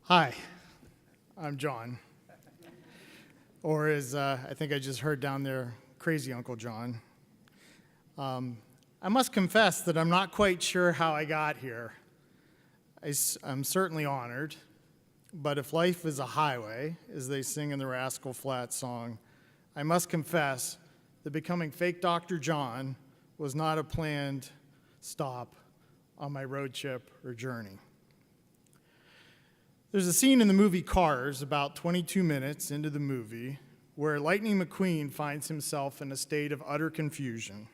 Hi, I'm John, or as I think I just heard down there, Crazy Uncle John. I must confess that I'm not quite sure how I got here. I'm certainly honored, but if life is a highway, as they sing in the Rascal Flatts song, I must confess that becoming fake Dr. John was not a planned stop on my road trip or journey. There's a scene in the movie Cars, about 22 minutes into the movie, where Lightning McQueen finds himself in a state of utter confusion.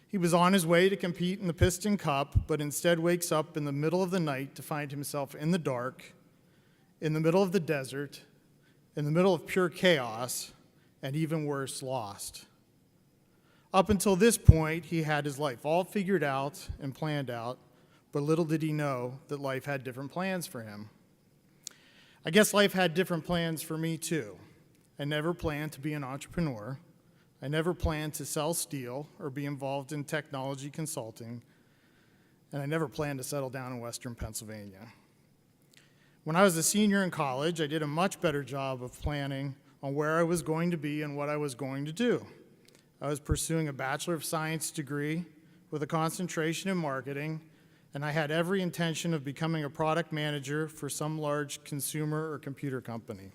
He was on his way to compete in the Piston Cup, but instead wakes up in the middle of the night to find himself in the dark, in the middle of the desert, in the middle of pure chaos, and even worse, lost. Up until this point, he had his life all figured out and planned out, but little did he know that life had different plans for him. I guess life had different plans for me too. I never planned to be an entrepreneur. I never planned to sell steel or be involved in technology consulting, and I never planned to settle down in Western Pennsylvania. When I was a senior in college, I did a much better job of planning on where I was going to be and what I was going to do. I was pursuing a Bachelor of Science degree with a concentration in marketing, and I had every intention of becoming a product manager for some large consumer or computer company.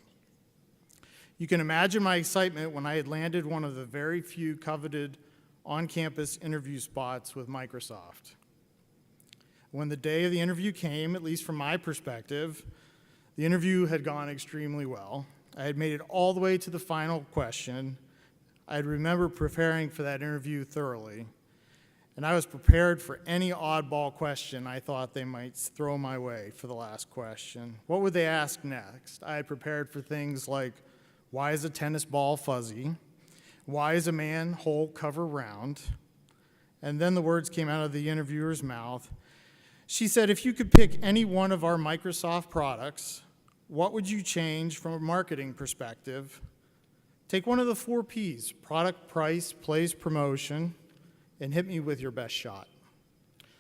You can imagine my excitement when I had landed one of the very few coveted on-campus interview spots with Microsoft. When the day of the interview came, at least from my perspective, the interview had gone extremely well. I had made it all the way to the final question. I remember preparing for that interview thoroughly, and I was prepared for any oddball question I thought they might throw my way for the last question. What would they ask next? I had prepared for things like, why is a tennis ball fuzzy? Why is a manhole cover round? And then the words came out of the interviewer's mouth. She said, if you could pick any one of our Microsoft products, what would you change from a marketing perspective? Take one of the 4 Ps, product, price, place, promotion, and hit me with your best shot.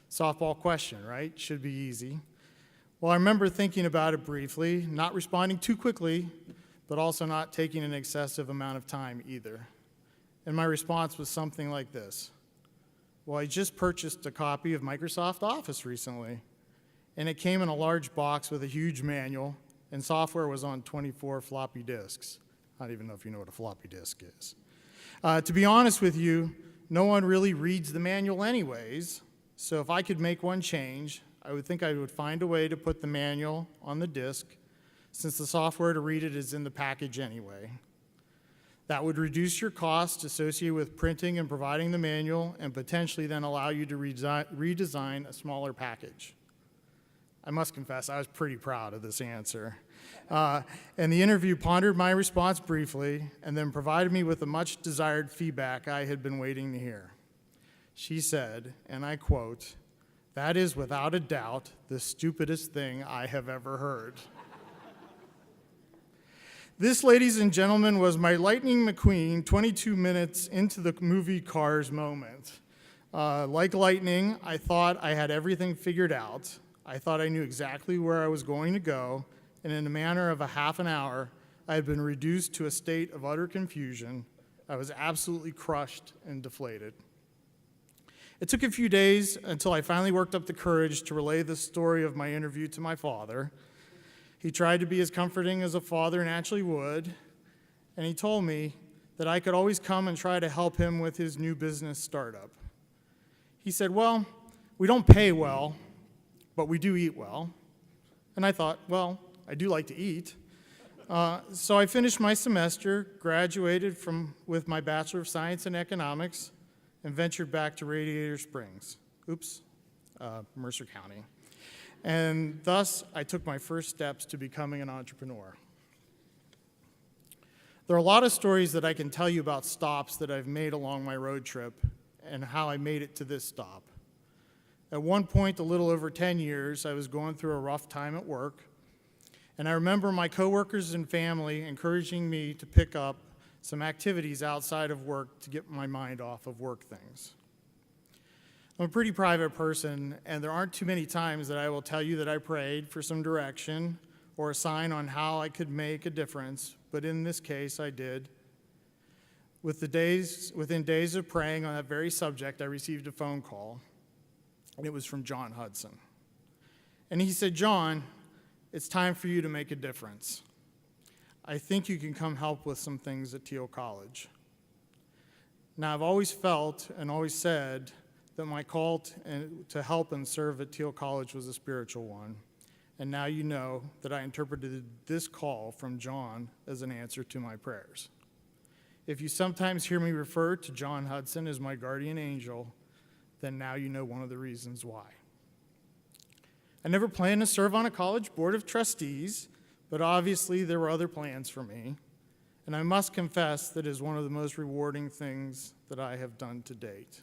Softball question, right? Should be easy. Well, I remember thinking about it briefly, not responding too quickly, but also not taking an excessive amount of time either. And my response was something like this. Well, I just purchased a copy of Microsoft Office recently, and it came in a large box with a huge manual, and software was on 24 floppy disks. I don't even know if you know what a floppy disk is. To be honest with you, no one really reads the manual anyways, so if I could make one change, I would think I would find a way to put the manual on the disk, since the software to read it is in the package anyway. That would reduce your cost associated with printing and providing the manual, and potentially then allow you to redesign a smaller package. I must confess, I was pretty proud of this answer. And the interview pondered my response briefly and then provided me with the much desired feedback I had been waiting to hear. She said, and I quote, "That is without a doubt the stupidest thing I have ever heard." This, ladies and gentlemen, was my Lightning McQueen 22 minutes into the movie Cars moment. Like lightning, I thought I had everything figured out. I thought I knew exactly where I was going to go, and in a matter of a half an hour, I had been reduced to a state of utter confusion. I was absolutely crushed and deflated. It took a few days until I finally worked up the courage to relay the story of my interview to my father. He tried to be as comforting as a father naturally would, and he told me that I could always come and try to help him with his new business startup. He said, well, we don't pay well, but we do eat well. And I thought, well, I do like to eat. So I finished my semester, graduated with my Bachelor of Science in Economics, and ventured back to Radiator Springs. Mercer County. And thus, I took my first steps to becoming an entrepreneur. There are a lot of stories that I can tell you about stops that I've made along my road trip and how I made it to this stop. At one point, a little over 10 years, I was going through a rough time at work, and I remember my coworkers and family encouraging me to pick up some activities outside of work to get my mind off of work things. I'm a pretty private person, and there aren't too many times that I will tell you that I prayed for some direction or a sign on how I could make a difference, but in this case, I did. Within days of praying on that very subject, I received a phone call, and it was from John Hudson. And he said, "John, it's time for you to make a difference. I think you can come help with some things at Thiel College." Now, I've always felt and always said that my call to help and serve at Thiel College was a spiritual one. And now you know that I interpreted this call from John as an answer to my prayers. If you sometimes hear me refer to John Hudson as my guardian angel, then now you know one of the reasons why. I never planned to serve on a college board of trustees, but obviously there were other plans for me. And I must confess that it is one of the most rewarding things that I have done to date.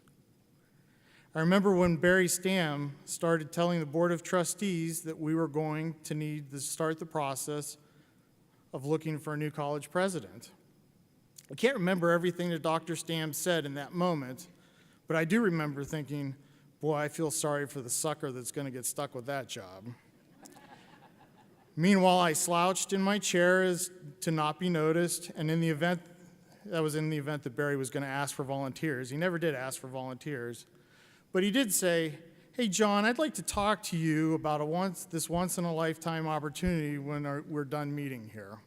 I remember when Barry Stamm started telling the Board of Trustees that we were going to need to start the process of looking for a new college president. I can't remember everything that Dr. Stamm said in that moment, but I do remember thinking, boy, I feel sorry for the sucker that's going to get stuck with that job. Meanwhile, I slouched in my chair as to not be noticed, and in the event that Barry was going to ask for volunteers. He never did ask for volunteers. But he did say, "Hey, John, I'd like to talk to you about this once-in-a-lifetime opportunity when we're done meeting here."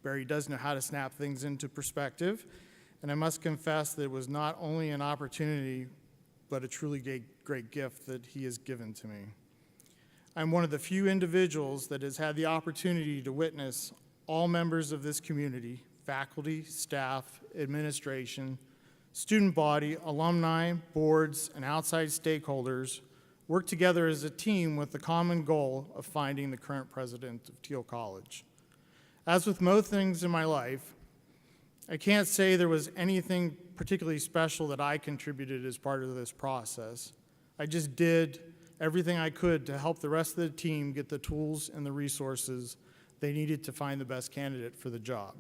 Barry does know how to snap things into perspective, and I must confess that it was not only an opportunity, but a truly great gift that he has given to me. I'm one of the few individuals that has had the opportunity to witness all members of this community, faculty, staff, administration, student body, alumni, boards, and outside stakeholders work together as a team with the common goal of finding the current president of Thiel College. As with most things in my life, I can't say there was anything particularly special that I contributed as part of this process. I just did everything I could to help the rest of the team get the tools and the resources they needed to find the best candidate for the job.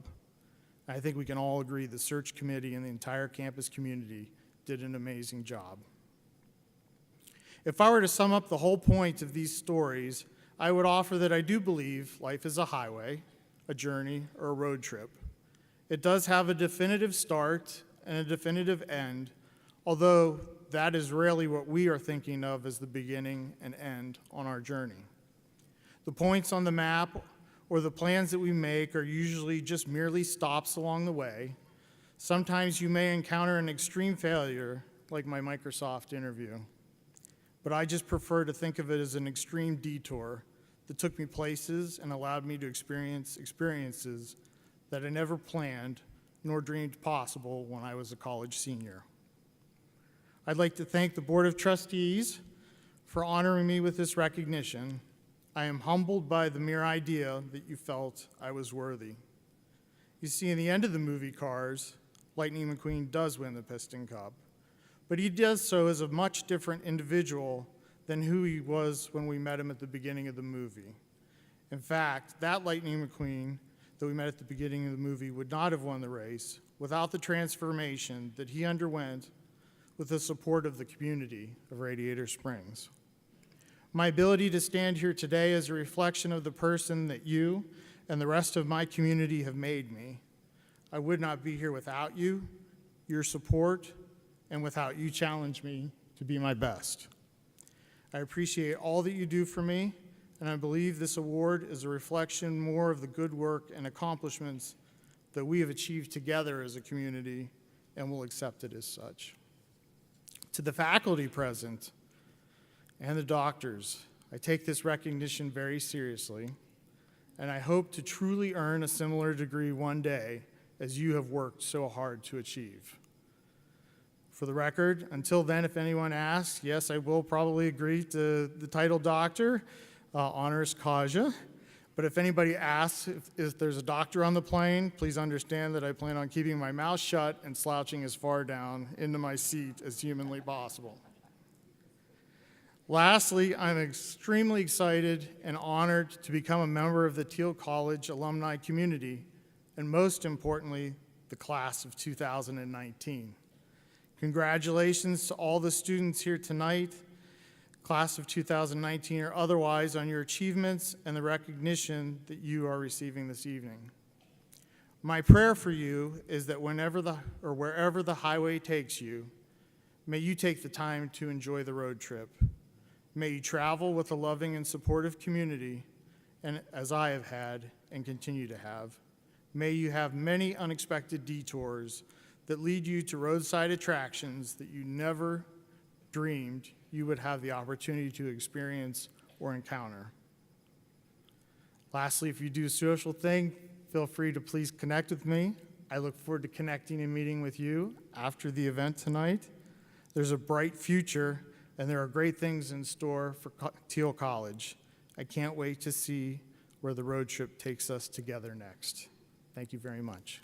I think we can all agree the search committee and the entire campus community did an amazing job. If I were to sum up the whole point of these stories, I would offer that I do believe life is a highway, a journey, or a road trip. It does have a definitive start and a definitive end, although that is rarely what we are thinking of as the beginning and end on our journey. The points on the map or the plans that we make are usually just merely stops along the way. Sometimes you may encounter an extreme failure, like my Microsoft interview, but I just prefer to think of it as an extreme detour that took me places and allowed me to experience experiences that I never planned nor dreamed possible when I was a college senior. I'd like to thank the Board of Trustees for honoring me with this recognition. I am humbled by the mere idea that you felt I was worthy. You see, in the end of the movie Cars, Lightning McQueen does win the Piston Cup, but he does so as a much different individual than who he was when we met him at the beginning of the movie. In fact, that Lightning McQueen that we met at the beginning of the movie would not have won the race without the transformation that he underwent with the support of the community of Radiator Springs. My ability to stand here today is a reflection of the person that you and the rest of my community have made me. I would not be here without you, your support, and without you challenge me to be my best. I appreciate all that you do for me, and I believe this award is a reflection more of the good work and accomplishments that we have achieved together as a community, and will accept it as such. To the faculty present and the doctors, I take this recognition very seriously, and I hope to truly earn a similar degree one day as you have worked so hard to achieve. For the record, until then, if anyone asks, yes, I will probably agree to the title doctor, honoris causa. But if anybody asks if there's a doctor on the plane, please understand that I plan on keeping my mouth shut and slouching as far down into my seat as humanly possible. Lastly, I'm extremely excited and honored to become a member of the Thiel College alumni community, and most importantly, the class of 2019. Congratulations to all the students here tonight. class of 2019 or otherwise, on your achievements and the recognition that you are receiving this evening. My prayer for you is that wherever the highway takes you, may you take the time to enjoy the road trip. May you travel with a loving and supportive community, and as I have had and continue to have. May you have many unexpected detours that lead you to roadside attractions that you never dreamed you would have the opportunity to experience or encounter. Lastly, if you do a social thing, feel free to please connect with me. I look forward to connecting and meeting with you after the event tonight. There's a bright future, and there are great things in store for Thiel College. I can't wait to see where the road trip takes us together next. Thank you very much.